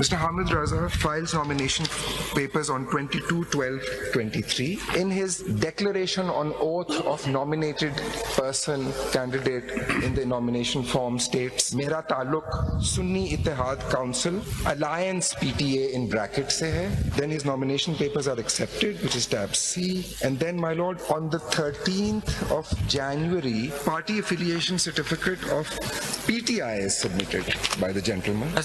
Mr. Hamid Raza files nomination papers on 22/12/23. In his declaration on oath of nominated person candidate in the nomination form states, Mera Taluk Sunni Ittehad Council Alliance PTA in bracket se hai. Then his nomination papers are accepted, which is tab C. And then, my lord, on the 13th of January, party affiliation certificate of PTI is submitted by the gentleman.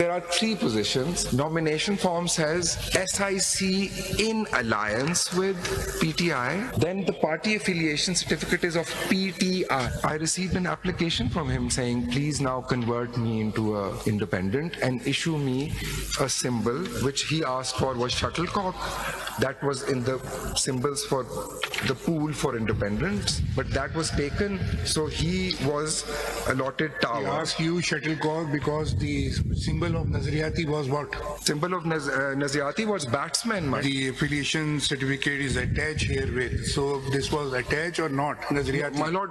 There are 3 positions. Nomination form says SIC in alliance with PTI. Then the party affiliation certificate is of PTI. I received an application from him saying, please now convert me into a independent and issue me a symbol, which he asked for was shuttlecock. That was in the symbols for the pool for independents, but that was taken, so he was allotted tower. He asked you shuttlecock because the symbol of Nazriyati was what? Symbol of Nazriyati was batsman. The affiliation certificate is attached here with. So this was attached or not? Nazriyati. My lord,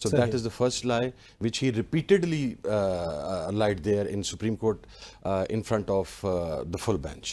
So that is the first lie which he repeatedly lied there in Supreme Court in front of the full bench.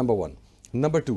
Number 1. Number 2,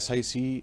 SIC,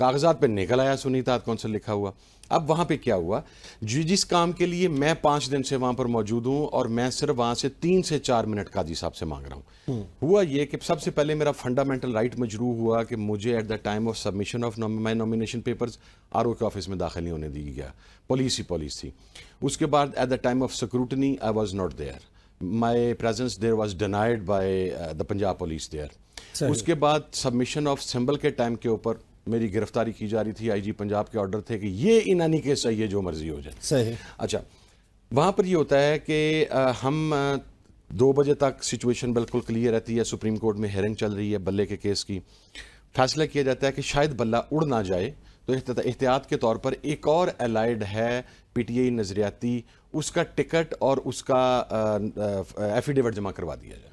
کاغذات پہ نکل آیا سنی اتحاد council لکھا ہوا. اب وہاں پہ کیا ہوا, جس کام کے لیے میں 5 دن سے وہاں پر موجود ہوں اور میں صرف وہاں سے 3 سے 4 منٹ قاضی صاحب سے مانگ رہا ہوں, ہوا یہ کہ سب سے پہلے میرا فنڈامنٹل رائٹ مجروح ہوا کہ مجھے at the time of submission of my nomination papers RO کے آفس میں داخل نہیں ہونے دی گیا. پولیس تھی. اس کے بعد at the time of scrutiny I was not there, my presence there was denied by the Punjab police there. اس کے بعد سبمیشن آف سمبل کے ٹائم کے اوپر میری گرفتاری کی جا رہی تھی. IG پنجاب کے آرڈر تھے کہ یہ انانی کے چاہیے جو مرضی ہو جائے. صحیح. اچھا, وہاں پر یہ ہوتا ہے کہ ہم 2 بجے تک سچویشن بالکل کلیئر رہتی ہے. سپریم کورٹ میں ہیئرنگ چل رہی ہے بلے کے کیس کی. فیصلہ کیا جاتا ہے کہ شاید بلہ اڑ نہ جائے, تو احتیاط کے طور پر ایک اور الائیڈ ہے PTI نظریاتی, اس کا ٹکٹ اور اس کا ایفیڈیوٹ جمع کروا دیا جائے.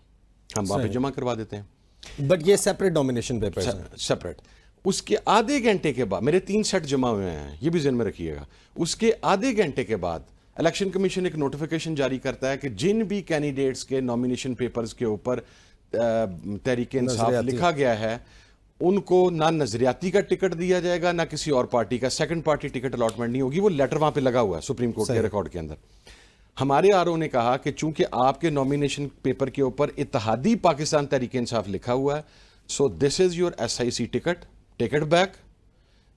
ہم وہاں پہ جمع کروا دیتے ہیں. بٹ یہ سیپریٹ نامینیشن پیپرز ہیں. سیپریٹ. اس کے آدھے گھنٹے کے بعد, میرے 3 سیٹ جمع ہوئے ہیں, یہ بھی ذہن میں رکھیے گا. اس کے آدھے گھنٹے کے بعد الیکشن کمیشن ایک نوٹیفیکیشن جاری کرتا ہے کہ جن بھی کینڈیڈیٹس کے نامینیشن پیپرز کے اوپر تحریک انصاف لکھا گیا ہے ان کو نہ نظریاتی کا ٹکٹ دیا جائے گا نہ کسی اور پارٹی کا سیکنڈ پارٹی ٹکٹ الاٹمنٹ نہیں ہوگی. وہ لیٹر وہاں پہ لگا ہوا ہے سپریم کورٹ کے ریکارڈ کے اندر. ہمارے RO نے کہا کہ چونکہ آپ کے نامینیشن پیپر کے اوپر اتحادی پاکستان تحریک انصاف لکھا ہوا ہے, so this is your SIC ticket, take it back.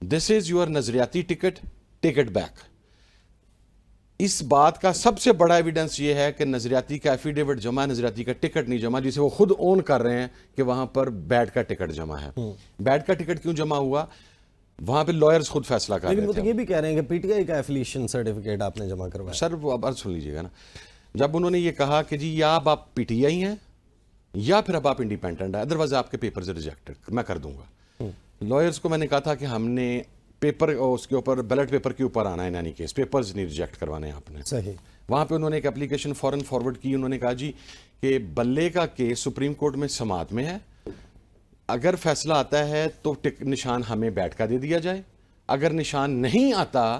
This is your نظریاتی ٹکٹ, ٹیک اٹ بیک. اس بات کا سب سے بڑا ایویڈنس یہ ہے کہ نظریاتی کا ایفیڈیوٹ جمع, نظریاتی کا ٹکٹ نہیں جمع, جسے وہ خود اون کر رہے ہیں کہ وہاں پر بیٹ کا ٹکٹ جمع ہے. بیٹ کا ٹکٹ کیوں جمع ہوا, وہاں پہ لائرز خود فیصلہ کر رہے تھے. لیکن وہ تو یہ بھی کہہ رہے ہیں کہ PTI کا ایفیلیشن سرٹیفکیٹ آپ نے جمع کروایا. سر وہ اب سن لیجیے گا نا, جب انہوں نے یہ کہا کہ جی یا اب آپ PTI ہیں یا پھر اب آپ انڈیپینڈنٹ ہیں, ادروائز آپ کے پیپرز ریجیکٹڈ, میں کر دوں گا. لائرز کو میں نے کہا تھا کہ ہم نے پیپر اس کے اوپر بیلٹ پیپر کے اوپر آنا ہے, یعنی کیس پیپرز نہیں ریجیکٹ کروانے آپ نے. صحیح. وہاں پہ انہوں نے ایک اپلیکیشن فوراً فارورڈ کی. انہوں نے کہا جی کہ بلے کا کیس سپریم کورٹ میں سماعت میں ہے, اگر فیصلہ آتا ہے تو نشان ہمیں بیٹ کا دے دیا جائے, اگر نشان نہیں آتا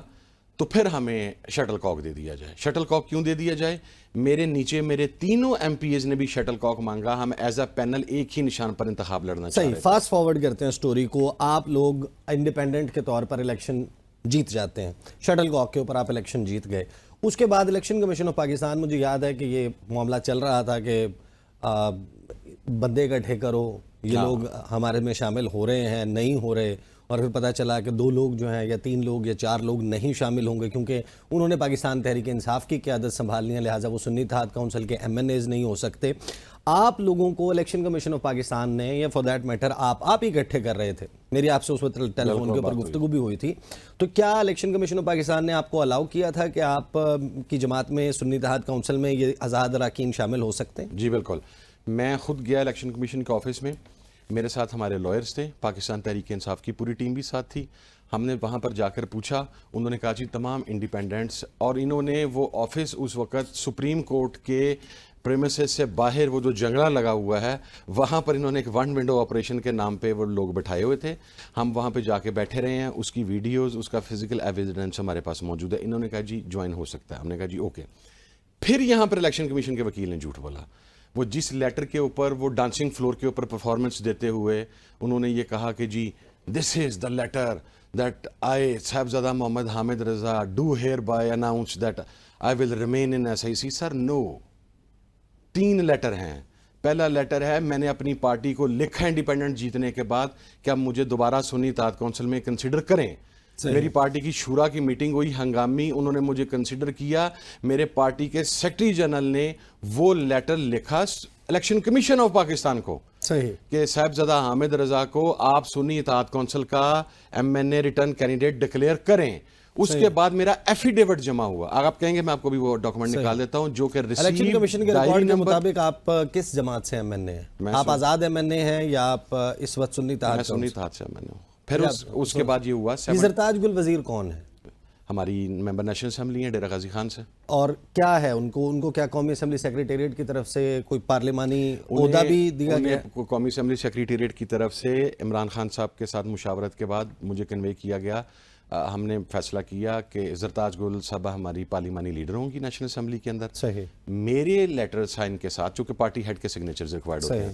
تو پھر ہمیں شٹل کاک دے دیا جائے. شٹل کاک کیوں دے دیا جائے, میرے نیچے میرے تینوں MPs نے بھی شٹل کاک مانگا. ہم ایز اے پینل ایک ہی نشان پر انتخاب لڑنا چاہ رہے صحیح. فاسٹ فارورڈ کرتے ہیں سٹوری کو, آپ لوگ انڈیپینڈنٹ کے طور پر الیکشن جیت جاتے ہیں, شٹل کاک کے اوپر آپ الیکشن جیت گئے. اس کے بعد الیکشن کمیشن آف پاکستان, مجھے یاد ہے کہ یہ معاملہ چل رہا تھا کہ بندے اکٹھے کرو, یہ لوگ ہمارے میں شامل ہو رہے ہیں نہیں ہو رہے, اور پھر پتہ چلا کہ 2 لوگ جو ہیں یا 3 لوگ یا 4 لوگ نہیں شامل ہوں گے کیونکہ انہوں نے پاکستان تحریک انصاف کی قیادت سنبھالنی ہے, لہٰذا وہ سنی اتحاد کونسل کے MNAs نہیں ہو سکتے. آپ لوگوں کو الیکشن کمیشن آف پاکستان نے, یا فار دیٹ میٹر آپ ہی اکٹھے کر رہے تھے, میری آپ سے اس وقت ٹیلی فون کے اوپر گفتگو بھی ہوئی تھی, تو کیا الیکشن کمیشن آف پاکستان نے آپ کو الاؤ کیا تھا کہ آپ کی جماعت میں سنی اتحاد کونسل میں یہ آزاد اراکین شامل ہو سکتے ہیں؟ جی بالکل. میں خود گیا الیکشن کمیشن کے آفس میں, میرے ساتھ ہمارے لائرز تھے, پاکستان تحریک انصاف کی پوری ٹیم بھی ساتھ تھی. ہم نے وہاں پر جا کر پوچھا, انہوں نے کہا جی تمام انڈیپینڈنٹس, اور انہوں نے وہ آفس اس وقت سپریم کورٹ کے پریمیسز سے باہر وہ جو جنگلہ لگا ہوا ہے وہاں پر انہوں نے ایک ون ونڈو آپریشن کے نام پہ وہ لوگ بٹھائے ہوئے تھے. ہم وہاں پہ جا کے بیٹھے رہے ہیں, اس کی ویڈیوز, اس کا فزیکل ایویڈنس ہمارے پاس موجود ہے. انہوں نے کہا جی جوائن ہو سکتا ہے. ہم نے کہا جی اوکے. پھر یہاں پر الیکشن کمیشن کے وکیل نے جھوٹ بولا. وہ جس لیٹر کے اوپر وہ ڈانسنگ فلور کے اوپر پرفارمنس دیتے ہوئے انہوں نے یہ کہا کہ جی this is the letter that I Sahibzada Muhammad Hamid Raza do hereby announce that I will remain in SIC. Sir no, 3 letter ہیں. پہلا لیٹر ہے میں نے اپنی پارٹی کو لکھا انڈیپینڈنٹ جیتنے کے بعد کہ اب مجھے دوبارہ سنی اتحاد کونسل میں کنسیڈر کریں. میری پارٹی کی شورا کی میٹنگ ہوئی ہنگامی, انہوں نے مجھے کنسیڈر کیا. میرے پارٹی کے سیکرٹری جنرل نے وہ لیٹر لکھا الیکشن کمیشن آف پاکستان کو کہ صاحبزادہ حامد رضا کو آپ سنی اتحاد کونسل کا MNA ریٹرن کینڈیڈیٹ ڈکلیئر کریں. اس کے بعد میرا ایفیڈیوٹ جمع ہوا. اگر آپ کہیں گے میں آپ کو بھی وہ ڈاکومنٹ نکال دیتا ہوں جو کہ الیکشن کمیشن کے ریکارڈ کے مطابق آپ کس جماعت سے MNA ہیں؟ آپ آزاد MNA ہیں یا آپ اس وقت سنی اتحاد سے MNA ہوں. پھر اس کے بعد یہ ہوا زرتاج گل وزیر کون ہے؟ ہماری ممبر نیشنل اسمبلی ہیں ڈیرہ غازی خان سے. اور کیا ہے ان کو کیا قومی اسمبلی سیکریٹریٹ کی طرف سے کوئی پارلیمانی عہدہ بھی دیا گیا؟ قومی اسمبلی سیکریٹریٹ کی طرف سے عمران خان صاحب کے ساتھ مشاورت کے بعد مجھے کنوے کیا گیا. ہم نے فیصلہ کیا کہ زرتاج گل صاحبہ ہماری پارلیمانی لیڈر ہوں گی نیشنل اسمبلی کے اندر. صحیح. میرے لیٹر سائن کے ساتھ چونکہ پارٹی ہیڈ کے سگنیچرز ریکوائرڈ ہوتے ہیں,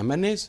MNAs।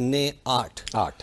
NA 8,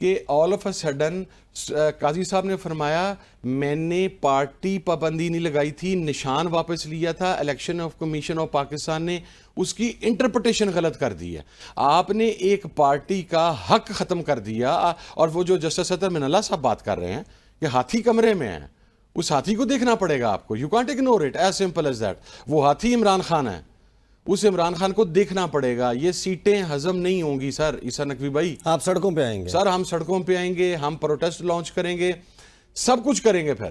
کہ آل آف اے سڈن قاضی صاحب نے فرمایا میں نے پارٹی پابندی نہیں لگائی تھی, نشان واپس لیا تھا, election of commission of Pakistan نے اس کی انٹرپریٹیشن غلط کر دی ہے. آپ نے ایک پارٹی کا حق ختم کر دیا. اور وہ جو جسٹس صدر من اللہ صاحب بات کر رہے ہیں کہ ہاتھی کمرے میں ہے, اس ہاتھی کو دیکھنا پڑے گا آپ کو. You can't ignore it, as simple as that. وہ ہاتھی عمران خان ہے, اس عمران خان کو دیکھنا پڑے گا. یہ سیٹیں ہضم نہیں ہوں گی سر. عیسیٰ نقوی بھائی, آپ سڑکوں پہ آئیں گے سر, ہم سڑکوں پہ آئیں گے, ہم پروٹیسٹ لانچ کریں گے, سب کچھ کریں گے. پھر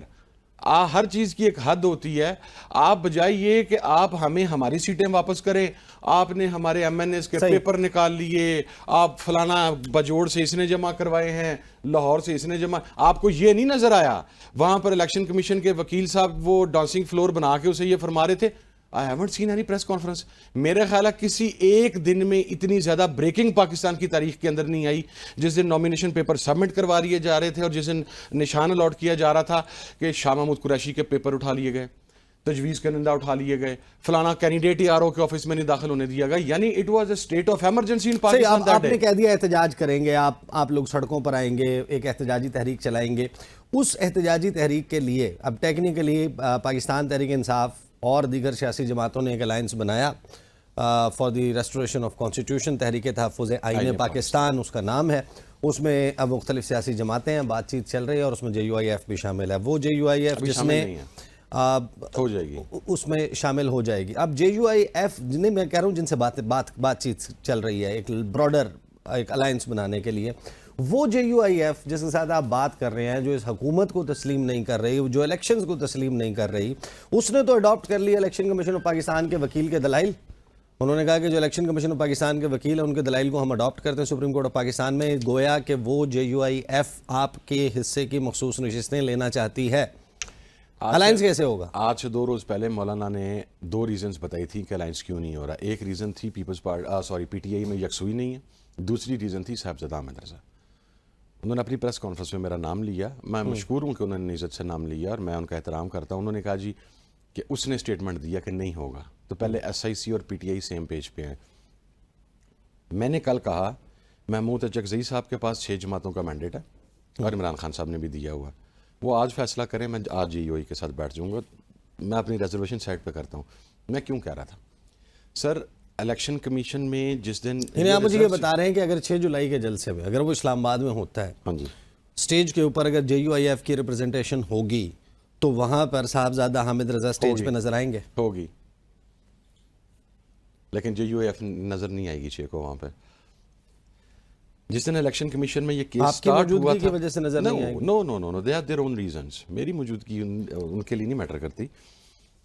ہر چیز کی ایک حد ہوتی ہے. آپ بجائے یہ کہ آپ ہمیں ہماری سیٹیں واپس کریں, آپ نے ہمارے ایم این ایز کے پیپر نکال لیے, آپ فلانا بجوڑ سے اس نے جمع کروائے ہیں, لاہور سے اس نے جمع. آپ کو یہ نہیں نظر آیا وہاں پر الیکشن کمیشن کے وکیل صاحب وہ ڈانسنگ فلور بنا کے اسے یہ فرما رہے تھے, I haven't seen any press conference. میرے خیال ہے کسی ایک دن میں اتنی زیادہ بریکنگ پاکستان کی تاریخ کے اندر نہیں آئی. جس دن نومینیشن پیپر سبمٹ کروا لیے جا رہے تھے اور جس دن نشان الاٹ کیا جا رہا تھا کہ شاہ محمود قریشی کے پیپر اٹھا لیے گئے, تجویز کنندہ اٹھا لیے گئے, فلانا کینڈیڈیٹ ہی آر او کے آفس میں نہیں داخل ہونے دیا گیا. یعنی it was a state of emergency in Pakistan. آپ نے کہہ دیا احتجاج کریں گے, آپ لوگ سڑکوں پر آئیں گے, ایک احتجاجی تحریک چلائیں گے. اس احتجاجی تحریک کے لیے اب ٹیکنیکلی پاکستان تحریک انصاف اور دیگر سیاسی جماعتوں نے ایک الائنس بنایا for the restoration of constitution, تحریک تحفظ آئین پاکستان اس کا نام ہے. اس میں اب مختلف سیاسی جماعتیں ہیں, بات چیت چل رہی ہے, اور اس میں جے یو آئی ایف بھی شامل ہے. وہ جے یو آئی ایف جس میں ہو جائے گی, اس میں شامل ہو جائے گی. اب جے یو آئی ایف جنہیں میں کہہ رہا ہوں جن سے بات چیت چل رہی ہے ایک براڈر ایک الائنس بنانے کے لیے, وہ جے یو آئی ایف جس کے ساتھ آپ بات کر رہے ہیں, جو اس حکومت کو تسلیم نہیں کر رہی, جو الیکشنز کو تسلیم نہیں کر رہی, اس نے تو اڈاپٹ کر لیا الیکشن کمیشن آف پاکستان کے وکیل کے دلائل. انہوں نے کہا کہ جو الیکشن کمیشن آف پاکستان کے وکیل ہیں ان کے دلائل کو ہم اڈاپٹ کرتے ہیں سپریم کورٹ آف پاکستان میں. گویا کہ وہ جے یو آئی ایف آپ کے حصے کی مخصوص نشستیں لینا چاہتی ہے. الائنس کیسے ہوگا؟ آج سے 2 روز پہلے مولانا نے 2 ریزنز بتائی تھی کہ الائنس کیوں نہیں ہو رہا. ایک ریزن تھی پی ٹی آئی میں یکسوئی نہیں ہے, دوسری ریزن تھی صاحبزادہ احمد رضا. انہوں نے اپنی پریس کانفرنس میں میرا نام لیا, میں مشکور ہوں کہ انہوں نے عزت سے نام لیا اور میں ان کا احترام کرتا ہوں. انہوں نے کہا جی کہ اس نے اسٹیٹمنٹ دیا کہ نہیں ہوگا, تو پہلے ایس آئی سی اور P T I same page پہ ہیں. میں نے کل کہا محمود اچکزئی صاحب کے پاس 6 جماعتوں کا مینڈیٹ ہے اور عمران خان صاحب نے بھی دیا ہوا, وہ آج فیصلہ کریں, میں آج جے یو آئی کے ساتھ بیٹھ جاؤں گا. میں اپنی ریزرویشن سائٹ پہ کرتا ہوں. میں کیوں کہہ رہا تھا سر, الیکشن کمیشن میں جس دن آپ مجھے یہ بتا رہے ہیں کہ اگر 6 جولائی کے جلسے میں اگر وہ اسلام آباد میں ہوتا ہے, ہاں جی, سٹیج کے اوپر اگر جے یو آئی ایف کی ریپرزنٹیشن ہوگی تو وہاں پر صاحبزادہ حامد رضا سٹیج پہ نظر آئیں گے؟ ہوگی, لیکن جے یو آئی ایف نظر نہیں آئے گی 6 کو وہاں پہ. جس دن الیکشن کمیشن میں یہ کیس سٹارٹ ہوا تھا, کی وجہ سے نظر نہیں آئے گی. No they are their own reasons. میری موجودگی ان کے لیے نہیں میٹر کرتی.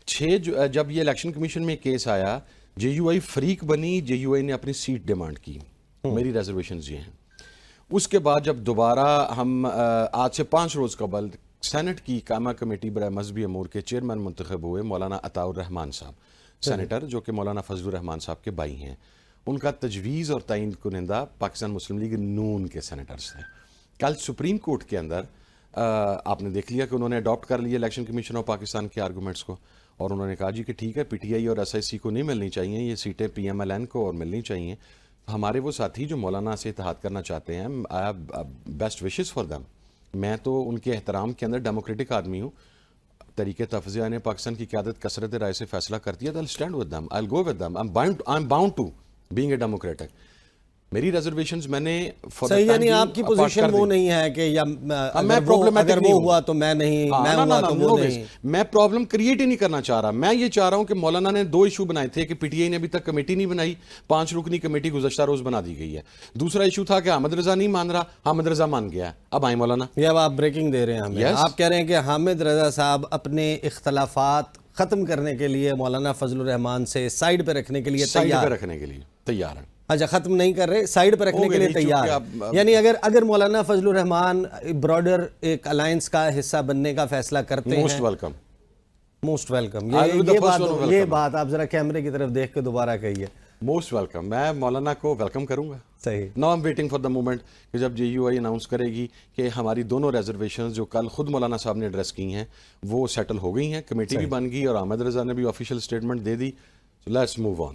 6 جب یہ الیکشن کمیشن میں کیس آیا, جے یو آئی فریق بنی, جے یو آئی نے اپنی سیٹ ڈیمانڈ کی, میری ریزرویشنز یہ ہیں. اس کے بعد جب دوبارہ ہم آج سے 5 روز قبل سینٹ کی قائمہ کمیٹی برائے مذہبی امور کے چیئرمین منتخب ہوئے مولانا عطاء الرحمان صاحب, سینیٹر, جو کہ مولانا فضل الرحمان صاحب کے بھائی ہیں. ان کا تجویز اور تعین کنندہ پاکستان مسلم لیگ نون کے سینیٹرز تھے. کل سپریم کورٹ کے اندر آپ نے دیکھ لیا کہ انہوں نے اڈاپٹ کر لیا الیکشن کمیشن آف پاکستان کے آرگومنٹس کو, اور انہوں نے کہا جی کہ ٹھیک ہے پی ٹی آئی اور ایس آئی سی کو نہیں ملنی چاہیے, یہ سیٹیں پی ایم ایل این کو اور ملنی چاہیے. ہمارے وہ ساتھی جو مولانا سے اتحاد کرنا چاہتے ہیں, I have best wishes for them. میں تو ان کے احترام کے اندر ڈیموکریٹک آدمی ہوں. طریقے تفضیہ آئین پاکستان کی قیادت کثرت رائے سے فیصلہ کرتی ہے, تو I'll stand with them, I'll go with them, I'm bound to being a democratic. میری ریزرویشنز میں نے صحیح, یعنی آپ کی پوزیشن وہ نہیں ہے کہ اگر وہ ہوا تو میں نہیں, میں ہوا تو وہ نہیں. میں پرابلم کریٹ ہی نہیں کرنا چاہ رہا. میں یہ چاہ رہا ہوں کہ مولانا نے 2 ایشو بنائے تھے کہ پی ٹی آئی نے ابھی تک کمیٹی نہیں بنائی, 5 رکنی کمیٹی گزشتہ روز بنا دی گئی ہے. دوسرا ایشو تھا کہ حامد رضا نہیں مان رہا, حامد رضا مان گیا. اب آئیں مولانا, یہ اب آپ بریکنگ دے رہے ہیں ہمیں. آپ کہہ رہے ہیں کہ حامد رضا صاحب اپنے اختلافات ختم کرنے کے لیے مولانا فضل الرحمان سے سائیڈ پہ رکھنے کے لیے تیار ہیں. اچھا, ختم نہیں کر رہے, سائیڈ پہ رکھنے کے لیے تیار. یعنی اگر مولانا فضل الرحمان براڈر ایک الائنس کا حصہ بننے کا فیصلہ کرتے ہیں, موسٹ ویلکم. یہ بات آپ ذرا کیمرے کی طرف دیکھ کے دوبارہ کہیے. Most welcome. میں مولانا کو ویلکم کروں گا. صحیح. Now am waiting for the moment کہ جب جے یو آئی اناؤنس کرے گی کہ ہماری دونوں ریزرویشنز جو کل خود مولانا صاحب نے ایڈریس کی ہیں وہ سیٹل ہو گئی ہیں, کمیٹی بھی بن گئی اور احمد رضا نے بھی official statement they the. Let's move on.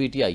PTI।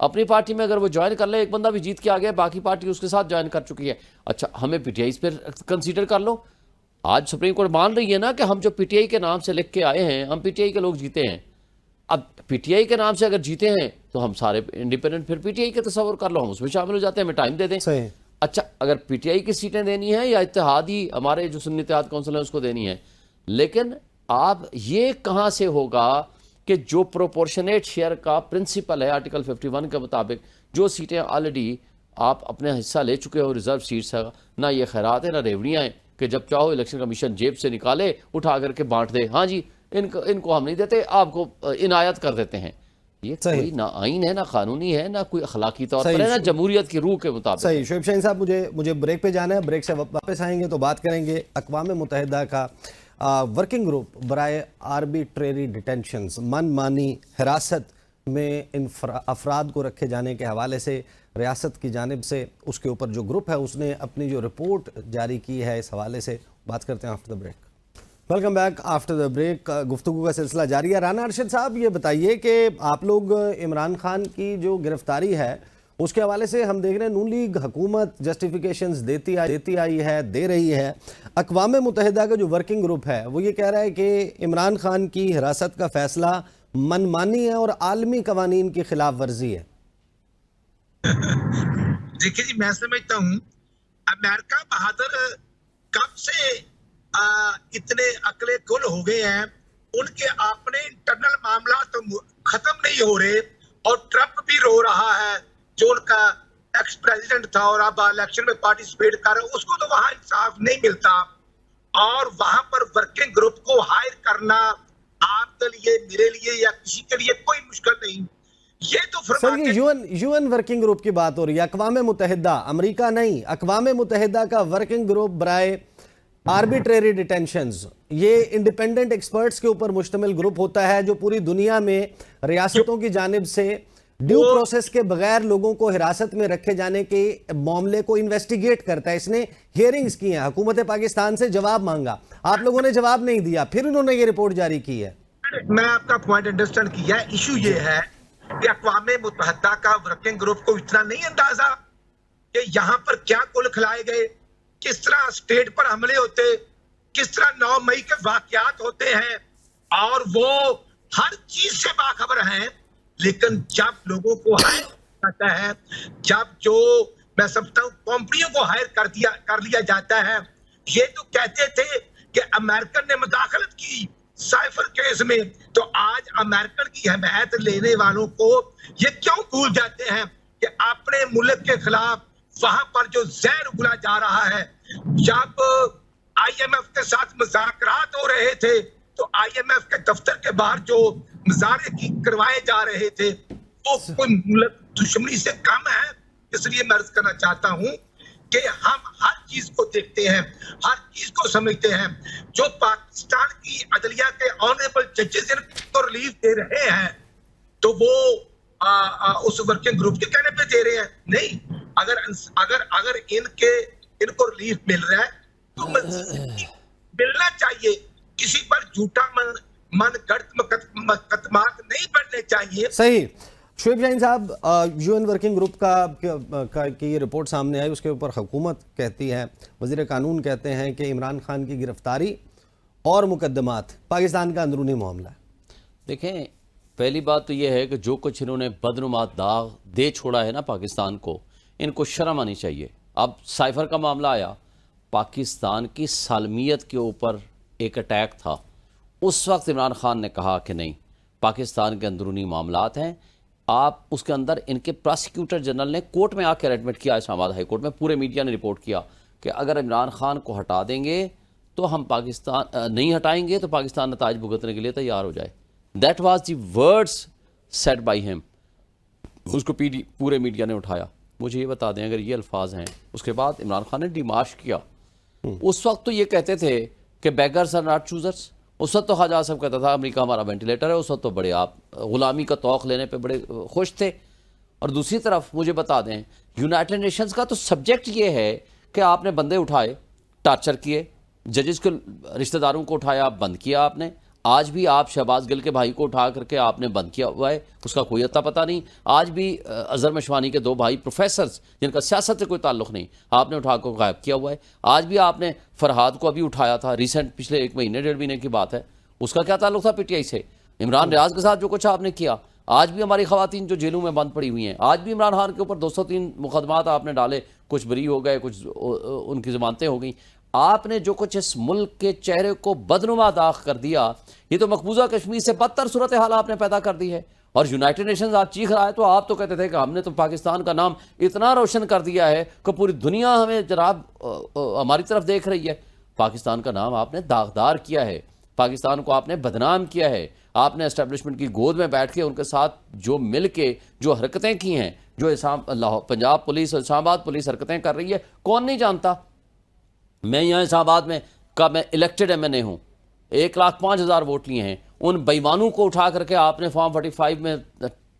اپنی پارٹی میں اگر وہ جوائن کر لے, ایک بندہ بھی جیت کے آ گیا, باقی پارٹی اس کے ساتھ جوائن کر چکی ہے. اچھا ہمیں پی ٹی آئی پہ کنسیڈر کر لو. آج سپریم کورٹ مان رہی ہے نا کہ ہم جو پی ٹی آئی کے نام سے لکھ کے آئے ہیں, ہم پی ٹی آئی کے لوگ جیتے ہیں. اب پی ٹی آئی کے نام سے اگر جیتے ہیں تو ہم سارے انڈیپینڈنٹ پھر پی ٹی آئی کے تصور کر لو, ہم اس میں شامل ہو جاتے ہیں, ہمیں ٹائم دے دیں. صحیح. اچھا اگر پی ٹی آئی کی سیٹیں دینی ہیں یا اتحادی ہمارے جو سنی اتحاد کونسل ہے اس کو دینی ہے, لیکن آپ یہ کہاں سے ہوگا کہ جو پروپورشنیٹ شیئر کا پرنسپل ہے آرٹیکل 51 کے مطابق, جو سیٹیں آلریڈی آپ اپنے حصہ لے چکے ہو ریزرو سیٹس ہے, نہ یہ خیرات ہے نہ ریوڑیاں ہیں کہ جب چاہو الیکشن کمیشن جیب سے نکالے اٹھا کر کے بانٹ دے, ہاں جی ان کو ہم نہیں دیتے, آپ کو عنایت کر دیتے ہیں. یہ کوئی نہ آئین ہے, نہ قانونی ہے, نہ کوئی اخلاقی طور پر ہے, نہ جمہوریت کی روح کے مطابق. صحیح. شعیب شاہین صاحب, مجھے بریک پہ جانا ہے, بریک سے واپس آئیں گے تو بات کریں گے اقوام متحدہ کا ورکنگ گروپ برائے آربیٹریری ڈیٹینشنز, من مانی حراست میں افراد کو رکھے جانے کے حوالے سے ریاست کی جانب سے اس کے اوپر جو گروپ ہے اس نے اپنی جو رپورٹ جاری کی ہے, اس حوالے سے بات کرتے ہیں after the break. Welcome back after the break. گفتگو کا سلسلہ جاری ہے. رانا ارشد صاحب, یہ بتائیے کہ آپ لوگ عمران خان کی جو گرفتاری ہے اس کے حوالے سے ہم دیکھ رہے ہیں نون لیگ حکومت جسٹیفیکیشنز دیتی آئی ہے, دے رہی ہے. اقوام متحدہ کا جو ورکنگ گروپ ہے وہ یہ کہہ رہا ہے کہ عمران خان کی حراست کا فیصلہ من مانی ہے اور عالمی قوانین کی خلاف ورزی ہے. دیکھیے جی, میں سمجھتا ہوں امریکہ بہادر کب سے اتنے عقلے کل ہو گئے ہیں, ان کے اپنے انٹرنل معاملات تو ختم نہیں ہو رہے, اور ٹرمپ بھی رو رہا ہے جو ان کا ایکس پریزیڈنٹ تھا اور اب الیکشن میں پارٹیسپیٹ کر رہا ہے, اس کو تو وہاں انصاف نہیں ملتا. اور وہاں پر ورکنگ گروپ کو ہائر کرنا آپ کے لیے, میرے لیے یا کسی کے لیے کوئی مشکل نہیں. یہ تو سر یہ یو این ورکنگ گروپ کی بات ہو رہی ہے, اقوام متحدہ, امریکہ نہیں, اقوام متحدہ کا ورکنگ گروپ برائے آربیٹریری ڈیٹینشنز. یہ انڈیپینڈنٹ ایکسپرٹس کے اوپر مشتمل گروپ ہوتا ہے جو پوری دنیا میں ریاستوں کی جانب سے ڈیو پروسیس کے بغیر لوگوں کو حراست میں رکھے جانے کے معاملے کو انویسٹیگیٹ کرتا ہے. اس نے ہیئرنگز کی ہیں, حکومت پاکستان سے جواب مانگا, آپ لوگوں نے جواب نہیں دیا, پھر انہوں نے یہ رپورٹ جاری کی ہے. میں آپ کا پوائنٹ انڈرسٹینڈ کیا ہے. ایشو یہ ہے کہ اقوام متحدہ کا ورکنگ گروپ کو اتنا نہیں اندازہ کہ یہاں پر کیا کل کھلائے گئے, کس طرح اسٹیٹ پر حملے ہوتے, کس طرح 9 مئی کے واقعات ہوتے ہیں, اور وہ ہر چیز سے باخبر ہیں. لیکن جب لوگوں کو ہائر کرتا ہے, جب جو میں سمجھتا ہوں کمپنیوں کو ہائر کر لیا جاتا ہے, یہ تو کہتے تھے کہ امریکن نے مداخلت کی سائفر کیس میں, تو آج امریکن کی حمایت لینے والوں کو یہ کیوں بھول جاتے ہیں کہ اپنے ملک کے خلاف وہاں پر جو زہر اگلا جا رہا ہے. جب آئی ایم ایف کے ساتھ مذاکرات ہو رہے تھے تو آئی ایم ایف کے دفتر کے باہر جو مظاہرے کروائے جا رہے تھے وہ کوئی ملک دشمنی سے کم ہے. اس لیے میں عرض کرنا چاہتا ہوں کہ ہم ہر چیز کو دیکھتے ہیں, ہر چیز کو سمجھتے ہیں. جو پاکستان کی عدلیہ کے آنریبل ججز ان کو ریلیف دے رہے ہیں تو وہ اس ورکنگ گروپ کے کہنے پہ دے رہے ہیں. نہیں, اگر ان کو ریلیف مل رہا ہے تو ملنا چاہیے. کسی پر جھوٹا من گڑت مقدمات نہیں بڑھنے چاہیے. صحیح. شعیب شاہین صاحب, یو این ورکنگ گروپ کی یہ رپورٹ سامنے آئی, اس کے اوپر حکومت کہتی ہے, وزیر قانون کہتے ہیں کہ عمران خان کی گرفتاری اور مقدمات پاکستان کا اندرونی معاملہ ہے. دیکھیں, پہلی بات تو یہ ہے کہ جو کچھ انہوں نے بدنمات داغ دے چھوڑا ہے نا پاکستان کو, ان کو شرم آنی چاہیے. اب سائفر کا معاملہ آیا, پاکستان کی سالمیت کے اوپر ایک اٹیک تھا. اس وقت عمران خان نے کہا کہ نہیں, پاکستان کے اندرونی معاملات ہیں. آپ اس کے اندر ان کے پراسیکیوٹر جنرل نے کورٹ میں آ کے ایڈمٹ کیا, اسلام آباد ہائی کورٹ میں, پورے میڈیا نے رپورٹ کیا کہ اگر عمران خان کو ہٹا دیں گے تو ہم پاکستان نہیں ہٹائیں گے تو پاکستان نتائج بھگتنے کے لیے تیار ہو جائے. That was the words said by ہم. اس کو پورے میڈیا نے اٹھایا. مجھے یہ بتا دیں اگر یہ الفاظ ہیں, اس کے بعد عمران خان نے ڈیمارش کیا. اس وقت تو یہ کہتے تھے کہ بیگرز آر ناٹ چوزرز. اس وقت تو خواجہ صاحب کہتا تھا امریکہ ہمارا وینٹیلیٹر ہے. اس وقت تو بڑے آپ غلامی کا توق لینے پہ بڑے خوش تھے. اور دوسری طرف مجھے بتا دیں, یونائٹڈ نیشنز کا تو سبجیکٹ یہ ہے کہ آپ نے بندے اٹھائے, ٹارچر کیے, ججز کے رشتہ داروں کو اٹھایا, بند کیا آپ نے, آج بھی آپ شہباز گل کے بھائی کو اٹھا کر کے آپ نے بند کیا ہوا ہے، اس کا کوئی اتا پتہ نہیں. آج بھی اظہر مشوانی کے 2 بھائی پروفیسرز جن کا سیاست سے کوئی تعلق نہیں، آپ نے اٹھا کر غائب کیا ہوا ہے. آج بھی آپ نے فرحاد کو ابھی اٹھایا تھا، ریسنٹ پچھلے 1 مہینے 1.5 مہینے کی بات ہے، اس کا کیا تعلق تھا پی ٹی آئی سے؟ عمران ریاض کے ساتھ جو کچھ آپ نے کیا. آج بھی ہماری خواتین جو جیلوں میں بند پڑی ہوئی ہیں، آج بھی عمران خان کے اوپر 203 مقدمات آپ نے ڈالے، کچھ بری ہو گئے، کچھ ان کی ضمانتیں ہو گئیں. آپ نے جو کچھ اس ملک کے چہرے کو بدنما داغ کر دیا، یہ تو مقبوضہ کشمیر سے بدتر صورتحال آپ نے پیدا کر دی ہے. اور یونائٹڈ نیشنز آپ چیخ رہا ہے تو آپ تو کہتے تھے کہ ہم نے تو پاکستان کا نام اتنا روشن کر دیا ہے کہ پوری دنیا ہمیں جناب ہماری طرف دیکھ رہی ہے. پاکستان کا نام آپ نے داغدار کیا ہے، پاکستان کو آپ نے بدنام کیا ہے. آپ نے اسٹیبلشمنٹ کی گود میں بیٹھ کے ان کے ساتھ جو مل کے جو حرکتیں کی ہیں، جو پنجاب پولیس اور اسلام آباد پولیس حرکتیں کر رہی ہے، کون نہیں جانتا. میں یہاں اسلام آباد میں میں الیکٹڈ ایم این اے ہوں، 1,05,000 ووٹ لیے ہیں. ان بیمانوں کو اٹھا کر کے آپ نے فارم 45 میں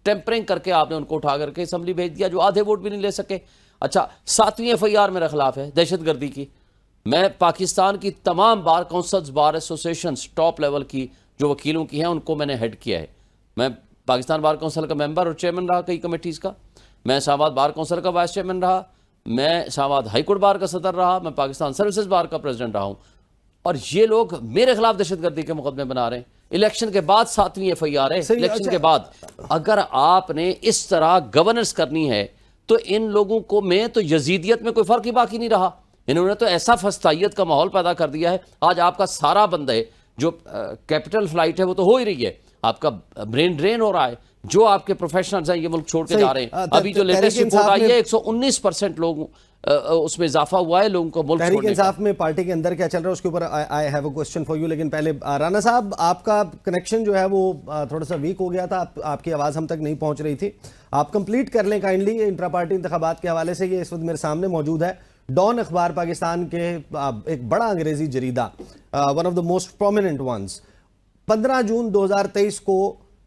ٹیمپرنگ کر کے آپ نے ان کو اٹھا کر کے اسمبلی بھیج دیا، جو آدھے ووٹ بھی نہیں لے سکے. اچھا 7ویں FIR میرے خلاف ہے دہشت گردی کی. میں پاکستان کی تمام بار کونسلز، بار ایسوسیشنز ٹاپ لیول کی جو وکیلوں کی ہیں، ان کو میں نے ہیڈ کیا ہے. میں پاکستان بار کونسل کا ممبر اور چیئرمین رہا کئی کمیٹیز کا. میں اسلام آباد بار کونسل کا وائس چیئرمین رہا. میں اسلام آباد ہائی کورٹ بار کا صدر رہا. میں پاکستان سروسز بار کا پریزیڈنٹ رہا ہوں. اور یہ لوگ میرے خلاف دہشت گردی کے مقدمے بنا رہے ہیں. الیکشن کے بعد 7ویں FIR ہے. الیکشن کے بعد اگر آپ نے اس طرح گورننس کرنی ہے تو ان لوگوں کو میں تو یزیدیت میں کوئی فرق ہی باقی نہیں رہا. انہوں نے تو ایسا فسطائیت کا ماحول پیدا کر دیا ہے. آج آپ کا سارا بندہ جو کیپٹل فلائٹ ہے وہ تو ہو ہی رہی ہے، آپ کا برین ڈرین ہو رہا ہے. جو آپ کے پروفیشنلز ہیں یہ ملک چھوڑ کے جا رہے ہیں. ابھی جو لیٹسٹ رپورٹ آئی ہے 119% لوگ اس میں اضافہ ہوا ہے لوگوں کو ملک چھوڑنے کا. تحریک انصاف میں پارٹی کے اندر کیا چل رہا ہے اس کے اوپر I have a question for you. لیکن پہلے رانا صاحب آپ کا کنیکشن جو ہے وہ تھوڑا سا ویک ہو گیا تھا، آپ کی آواز ہم تک نہیں پہنچ رہی تھی. آپ کمپلیٹ کر لیں کائنڈلی. انٹرا پارٹی انتخابات کے حوالے سے یہ اس وقت میرے سامنے موجود ہے. ڈان اخبار پاکستان کے ایک بڑا انگریزی جریدہ، one of the most prominent ones, 15 جون 2023 کو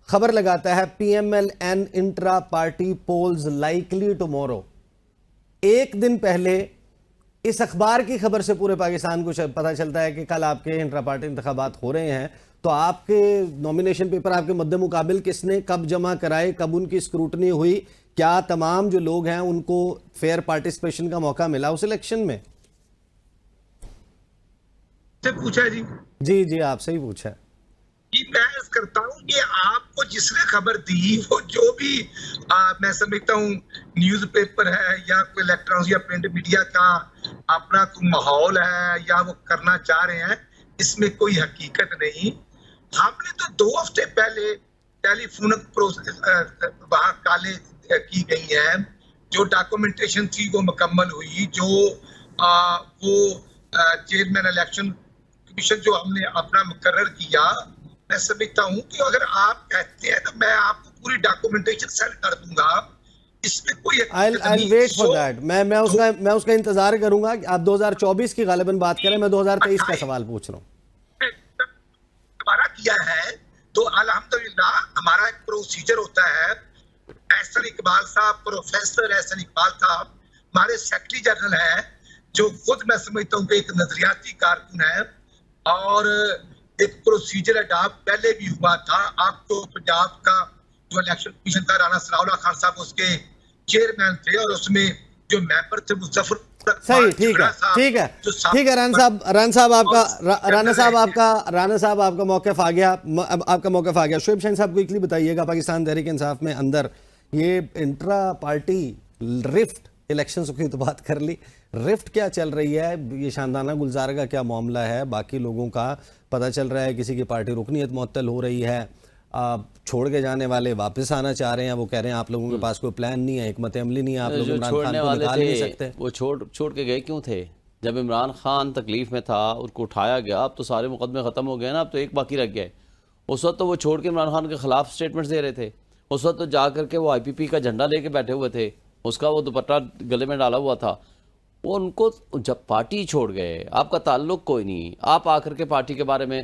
خبر لگاتا ہے PMLN intra party polls likely tomorrow. ایک دن پہلے اس اخبار کی خبر سے پورے پاکستان کو پتہ چلتا ہے کہ کل آپ کے انٹرا پارٹی انتخابات ہو رہے ہیں. تو آپ کے نومینیشن پیپر آپ کے مد مقابل کس نے کب جمع کرائے، کب ان کی اسکروٹنی ہوئی، کیا تمام جو لوگ ہیں ان کو فیئر پارٹیسپیشن کا موقع ملا اس الیکشن میں؟ سے پوچھا جی آپ سے ہی پوچھا. میں عرض کرتا ہوں کہ آپ کو جس نے خبر دی وہ جو بھی میں سمجھتا ہوں نیوز پیپر ہے یا کوئی الیکٹرانکس یا پرنٹ میڈیا کا اپنا کوئی ماحول ہے یا وہ کرنا چاہ رہے ہیں، اس میں کوئی حقیقت نہیں. ہم نے تو 2 ہفتے پہلے ٹیلی فون وہاں کالے کی گئی ہیں، جو ڈاکومنٹیشن تھی وہ مکمل ہوئی. جو وہ چیئرمین الیکشن کمیشن جو ہم نے اپنا مقرر کیا، میں سمجھتا ہوں کہ اگر آپ کہتے ہیں تو میں آپ کو پوری ڈاکومنٹیشن سینڈ کر دوں گا. اس میں کوئی I'll wait for that. میں اس کا انتظار کروں گا. آپ 2024 کی غالباً بات کریں، میں 2023 کا سوال پوچھ رہا ہوں. ہمارا کیا ہے تو الحمدللہ ہمارا ایک پروسیجر ہوتا ہے. احسن اقبال صاحب، پروفیسر احسن اقبال صاحب ہمارے سیکرٹری جنرل ہیں، جو خود میں سمجھتا ہوں کہ ایک نظریاتی کارکن ہے. اور ایک پروسیجر اڈاپٹ پہلے بھی ہوا تھا. آپ تو پنجاب کا جو الیکشن کمیشن کا رانا ثناء اللہ خان صاحب اس کے چیئرمین تھے، اور اس میں جو ممبر تھے مظفر. صحیح، ٹھیک ہے رانا صاحب آپ کا موقف آ گیا. شعیب شاہین صاحب کوئکلی بتائیے گا، پاکستان تحریک انصاف میں اندر یہ انٹرا پارٹی رفٹ الیکشنز کی تو بات کر لی، رفٹ کیا چل رہی ہے؟ یہ شاندانہ گلزار کا کیا معاملہ ہے؟ باقی لوگوں کا پتہ چل رہا ہے کسی کی پارٹی رکنیت معطل ہو رہی ہے، چھوڑ کے جانے والے واپس آنا چاہ رہے ہیں. وہ کہہ رہے ہیں آپ لوگوں کے پاس کوئی پلان نہیں ہے، حکمت عملی نہیں ہے، آپ لوگ عمران خان کو نکال نہیں سکتے. وہ چھوڑ کے گئے کیوں تھے؟ جب عمران خان تکلیف میں تھا، اس کو اٹھایا گیا. اب تو سارے مقدمے ختم ہو گئے نا، اب تو ایک باقی رہ گیا ہے. اس وقت تو وہ چھوڑ کے عمران خان کے خلاف سٹیٹمنٹس دے رہے تھے. اس وقت تو جا کر کے وہ IPP کا جھنڈا لے کے بیٹھے ہوئے تھے، اس کا وہ دوپٹہ گلے میں ڈالا ہوا تھا. وہ ان کو جب پارٹی چھوڑ گئے، آپ کا تعلق کوئی نہیں، آپ آ کر کے پارٹی کے بارے میں،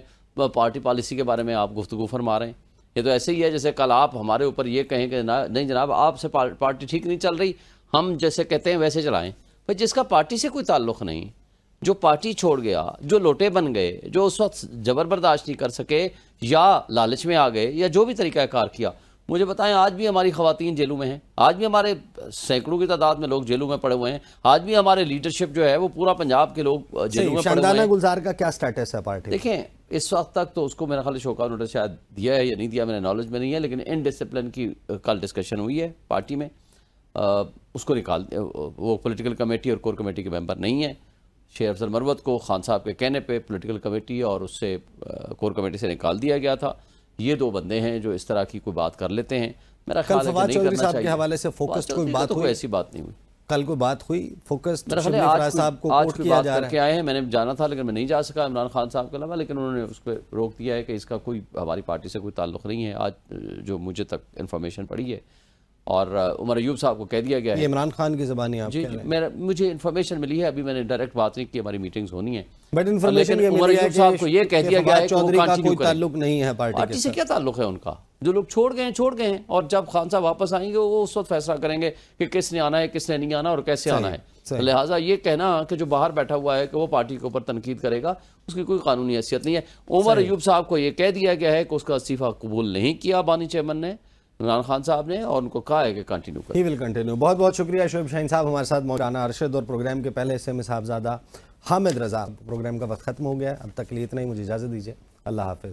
پارٹی پالیسی کے بارے میں آپ گفتگو فرما رہے ہیں. یہ تو ایسے ہی ہے جیسے کل آپ ہمارے اوپر یہ کہیں کہ نہیں جناب آپ سے پارٹی ٹھیک نہیں چل رہی، ہم جیسے کہتے ہیں ویسے چلائیں. بھائی جس کا پارٹی سے کوئی تعلق نہیں، جو پارٹی چھوڑ گیا, جو لوٹے بن گئے, جو اس وقت جبر برداشت نہیں کر سکے یا لالچ میں آ گئے یا جو بھی طریقہ کار کیا, مجھے بتائیں آج بھی ہماری خواتین جیلوں میں ہیں, آج بھی ہمارے سینکڑوں کی تعداد میں لوگ جیلوں میں پڑے ہوئے ہیں, آج بھی ہمارے لیڈرشپ جو ہے وہ پورا پنجاب کے لوگ جیلوں میں پڑے ہوئے شاندانہ ہیں. گلزار کا کیا سٹیٹس ہے پارٹی؟ دیکھیں اس وقت تک تو اس کو میرا خیال شوکا نوٹس شاید دیا ہے یا نہیں دیا, میرے نالج میں نہیں ہے, لیکن ان ڈسپلن کی کل ڈسکشن ہوئی ہے پارٹی میں, اس کو نکال, وہ پولیٹیکل کمیٹی اور کور کمیٹی کے ممبر نہیں ہیں. شیخ افضل مروت کو خان صاحب کے کہنے پہ پولیٹیکل کمیٹی اور اس سے کور کمیٹی سے نکال دیا گیا تھا. یہ دو بندے ہیں جو اس طرح کی کوئی بات کر لیتے ہیں, میرا کل خیال ہے فواد کہ نہیں چودھری کرنا صاحب کے چاہیے. حوالے سے فوکسڈ کوئی بات ہوئی؟ ایسی بات نہیں ہوئی. کل کوئی بات ہوئی فوکسڈ میرا خیال ہے شبلی آج فراز صاحب کو آج کوٹ کوئی کیا بات جا کر رہا کے آئے ہیں, میں نے جانا تھا لیکن میں نہیں جا سکا عمران خان صاحب کے علاوہ, لیکن انہوں نے اس پہ روک دیا ہے کہ اس کا کوئی ہماری پارٹی سے کوئی تعلق نہیں ہے, آج جو مجھے تک انفارمیشن پڑی ہے. اور عمر ایوب صاحب کو کہہ دیا گیا ہے. ہے. یہ عمران خان کی زبانی آپ جی کہہ رہے ہیں. مجھے انفارمیشن ملی ہے, ابھی میں نے ڈائریکٹ بات نہیں کی, ہماری میٹنگز ہونی ہیں. بٹ انفارمیشن لیکن یہ عمر ملی ہے ایوب صاحب کو یہ کہہ کہ دیا گیا ہے فواد کہ وہ چودھری کا کنٹینیو کوئی کریں. تعلق نہیں ہے پارٹی پارٹی کے سے ساتھ. کیا تعلق ہے ان کا؟ جو لوگ چھوڑ گئے ہیں, اور جب خان صاحب واپس آئیں گے وہ اس وقت فیصلہ کریں گے کہ کس نے آنا ہے, کس نے نہیں آنا اور کیسے آنا ہے. لہٰذا یہ کہنا کہ جو باہر بیٹھا ہوا ہے کہ وہ پارٹی کے اوپر تنقید کرے گا, اس کی کوئی قانونی حیثیت نہیں ہے. عمر ایوب صاحب کو یہ کہہ دیا گیا ہے کہ اس کا استعفیٰ قبول نہیں کیا بانی چیئرمین نے, عمران خان صاحب نے, اور ان کو کہا ہے کہ کنٹینیو کریں. ہی ول کنٹینیو. بہت بہت شکریہ شعیب شاہین صاحب ہمارے ساتھ موجود. ارشد اور پروگرام کے پہلے حصے میں صاحبزادہ حامد رضا. پروگرام کا وقت ختم ہو گیا, اب تک کے لیے اتنا ہی, مجھے اجازت دیجیے. اللہ حافظ.